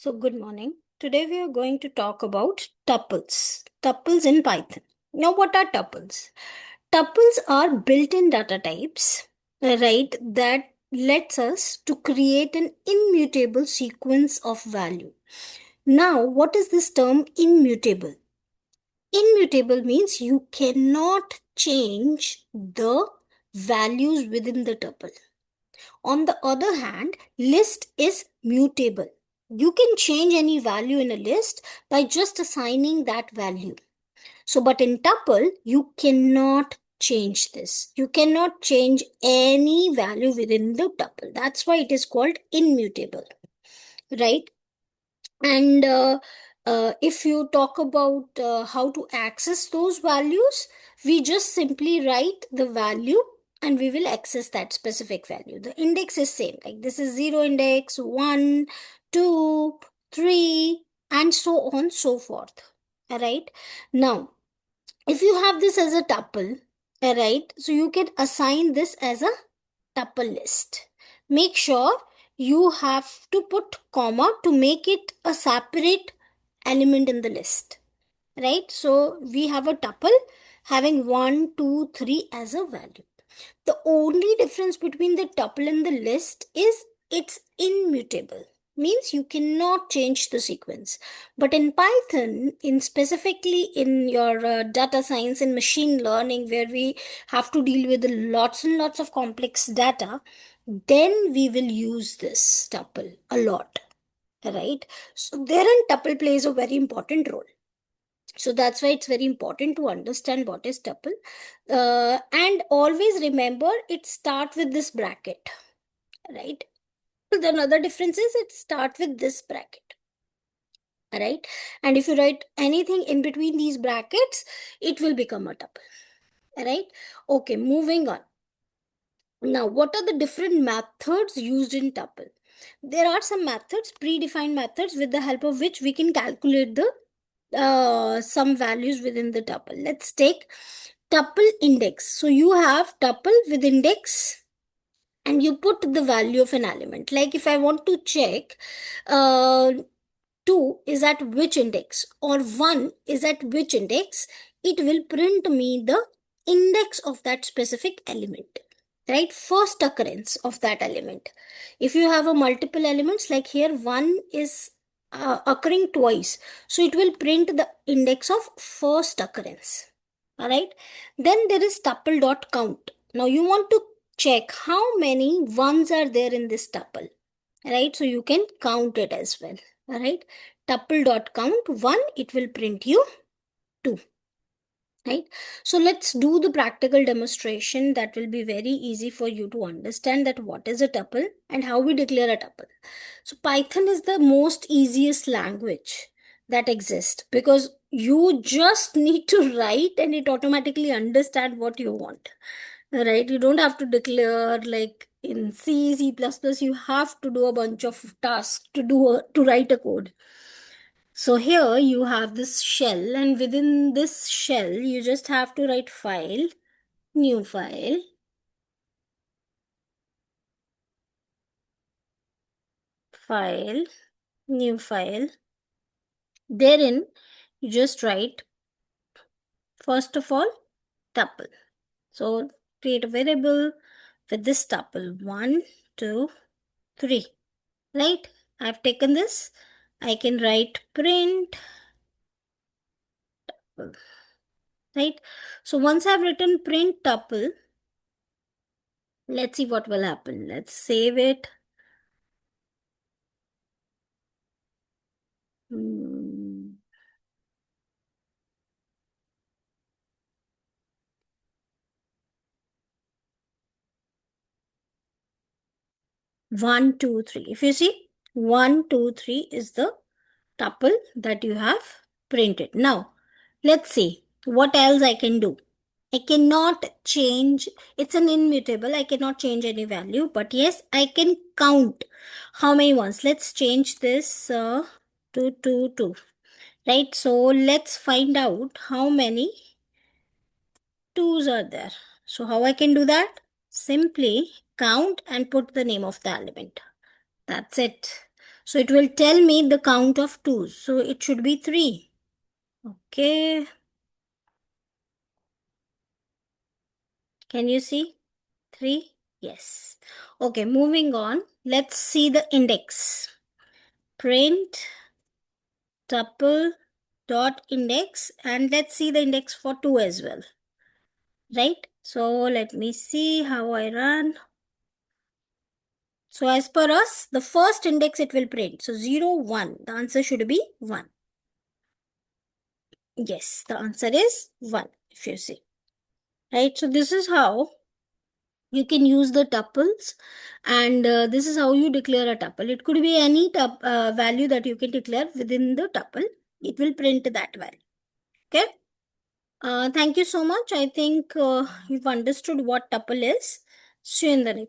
So, good morning. Today we are going to talk about tuples. Tuples in Python. Now, what are tuples? Tuples are built-in data types, right, that lets us to create an immutable sequence of value. Now, what is this term immutable? Immutable means you cannot change the values within the tuple. On the other hand, list is mutable. You can change any value in a list by just assigning that value. So, but in tuple, you cannot change this. You cannot change any value within the tuple. That's why it is called immutable, right? And if you talk about how to access those values, we just simply write the value and we will access that specific value. The index is same, like this is 0 index, 1, 2, 3, and so on, so forth. All right. Now, if you have this as a tuple, all right, so you can assign this as a tuple list. Make sure you have to put comma to make it a separate element in the list, right? So we have a tuple having 1, 2, 3 as a value. The only difference between the tuple and the list is it's immutable. Means you cannot change the sequence. But in Python, in specifically in your data science and machine learning, where we have to deal with lots and lots of complex data, then we will use this tuple a lot, right? So therein tuple plays a very important role. So that's why it's very important to understand what is tuple. And always remember it start with this bracket, right? The another difference is it start with this bracket, right? And if you write anything in between these brackets, it will become a tuple, right? Okay, moving on. Now, what are the different methods used in tuple? There are some methods, predefined methods, with the help of which we can calculate the some values within the tuple. Let's take tuple index. So you have tuple with index and you put the value of an element. Like if I want to check uh, 2 is at which index or 1 is at which index, it will print me the index of that specific element, right? First occurrence of that element. If you have a multiple elements, like here 1 is occurring twice, so it will print the index of first occurrence. All right. Then there is tuple dot count. Now you want to check how many ones are there in this tuple, right? So you can count it as well. All right. Tuple dot count 1, it will print you 2. Right. So let's do the practical demonstration that will be very easy for you to understand that what is a tuple and how we declare a tuple. So Python is the most easiest language that exists because you just need to write and it automatically understand what you want. Right? You don't have to declare like in C, C++, you have to do a bunch of tasks to write a code. So here you have this shell, and within this shell, you just have to write file, new file, file, new file. Therein, you just write, first of all, tuple. So create a variable with this tuple 1, 2, 3. Right? I've taken this. I can write print. Right? So once I've written print tuple, let's see what will happen. Let's save it. 1, 2, 3. If you see 1, 2, 3 is the tuple that you have printed. Now, let's see what else I can do. I cannot change, it's an immutable, I cannot change any value, but yes, I can count how many ones. Let's change this to 2, 2, right? So let's find out how many 2's are there. So how I can do that? Simply count and put the name of the element. That's it. So it will tell me the count of 2s. So it should be 3. Okay. Can you see? 3? Yes. Okay, moving on. Let's see the index. Print tuple dot index, and let's see the index for 2 as well. Right? So let me see how I run. So as per us, the first index it will print. So 0, 1. The answer should be 1. Yes, the answer is 1, if you see. Right? So this is how you can use the tuples, and this is how you declare a tuple. It could be any value that you can declare within the tuple. It will print that value. Okay. Thank you so much. I think you've understood what tuple is. See you in the next.